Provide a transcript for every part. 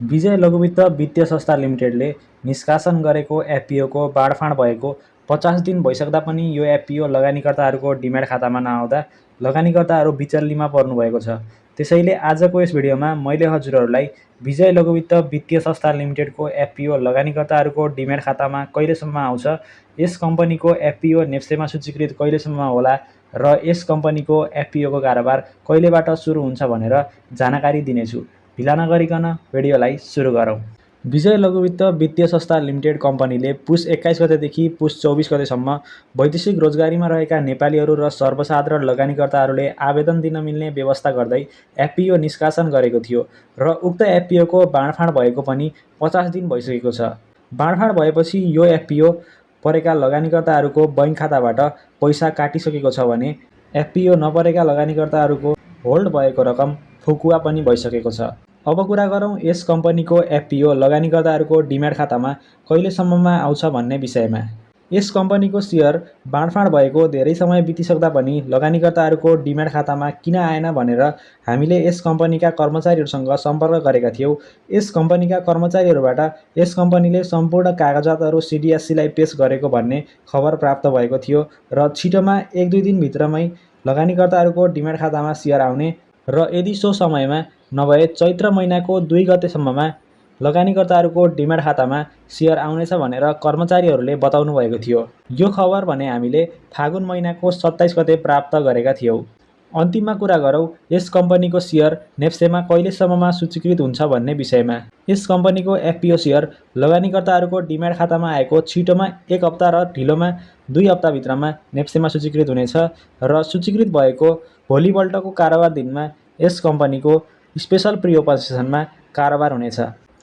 विजय लघुवित्त वित्तीय संस्था लिमिटेडले निष्कासन गरेको एफपिओको बाँडफाँड भएको 50 दिन भइसक्दा पनि यो एफपिओ लगानीकर्ताहरूको डिम्याट खातामा नआउँदा लगानीकर्ताहरू विचल्लीमा पर्नुभएको छ। त्यसैले आजको यस भिडियोमा मैले हजुरहरूलाई विजय लघुवित्त वित्तीय संस्था लिमिटेडको एफपिओ लगानीकर्ताहरूको डिम्याट खातामा कहिलेसम्म आउँछ, यस कम्पनीको एफपिओ नेप्सेमा सूचीकृत कहिलेसम्म होला र यस कम्पनीको एफपिओको कारोबार कहिलेबाट सुरु हुन्छ भनेर जानकारी दिनेछु। ढिला नगरिकन भिडियोलाई सुरु गरौँ। विजय लघुवित्त वित्तीय संस्था लिमिटेड कम्पनीले पुस 21 गतेदेखि पुस 24 गतेसम्म वैदेशिक रोजगारीमा रहेका नेपालीहरू र सर्वसाधारण लगानीकर्ताहरूले आवेदन दिन मिल्ने व्यवस्था गर्दै एफपिओ निष्कासन गरेको थियो र उक्त एफपिओको बाँडफाँड भएको पनि 50 दिन भइसकेको छ। बाँडफाँड भएपछि यो एफपिओ परेका लगानीकर्ताहरूको बैंक खाताबाट पैसा काटिसकेको छ भने एफपिओ नपरेका लगानीकर्ताहरूको होल्ड भएको रकम फुकुवा पनि भइसकेको छ। अब कुरा गरौँ यस कम्पनीको एफपिओ लगानीकर्ताहरूको डिम्याट खातामा कहिलेसम्ममा आउँछ भन्ने विषयमा। यस कम्पनीको सेयर बाँडफाँड भएको धेरै समय बितिसक्दा पनि लगानीकर्ताहरूको डिम्याट खातामा किन आएन भनेर हामीले यस कम्पनीका कर्मचारीहरूसँग सम्पर्क गरेका थियौँ। यस कम्पनीका कर्मचारीहरूबाट यस कम्पनीले सम्पूर्ण कागजातहरू सिडिएससीलाई पेश गरेको भन्ने खबर प्राप्त भएको थियो र छिटोमा 1-2 दिनभित्रमै लगानीकर्ताहरूको डिम्याट खातामा सेयर आउने र यदि सो समयमा नभए चैत्र महिनाको 2 गतेसम्ममा लगानीकर्ताहरूको डिम्याट खातामा सेयर आउनेछ भनेर कर्मचारीहरूले बताउनु भएको थियो। यो खबर भने हामीले फागुन महिनाको 27 गते प्राप्त गरेका थियौँ। अन्तिममा कुरा गरौँ यस कम्पनीको सेयर नेप्सेमा कहिलेसम्ममा सूचीकृत हुन्छ भन्ने विषयमा। यस कम्पनीको एफपिओ सेयर लगानीकर्ताहरूको डिम्याट खातामा आएको छिटोमा 1 हप्ता र ढिलोमा 2 हप्ताभित्रमा नेप्सेमा सूचीकृत हुनेछ र सूचीकृत भएको भोलिपल्टको कारोबार दिनमा यस कम्पनीको स्पेशल प्रिओपरेसनमा कारोबार हुनेछ।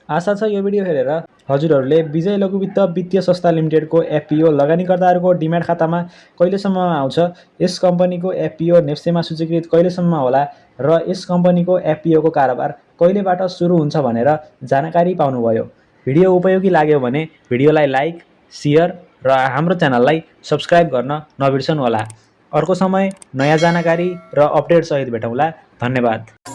आशा छ यो भिडियो हेरेर हजुरहरूले विजय लघुवित्त वित्तीय संस्था लिमिटेडको एफपिओ लगानीकर्ताहरूको डिम्याट खातामा कहिलेसम्म आउँछ, यस कम्पनीको एफपिओ नेप्सेमा सूचीकृत कहिलेसम्म होला र यस कम्पनीको एफपिओको कारोबार कहिलेबाट सुरु हुन्छ भनेर जानकारी पाउनुभयो। भिडियो उपयोगी लाग्यो भने भिडियोलाई लाइक, सेयर र हाम्रो च्यानललाई सब्स्क्राइब गर्न नबिर्सनुहोला। अर्को समय नयाँ जानकारी र अपडेट सहित भेटौँला। धन्यवाद।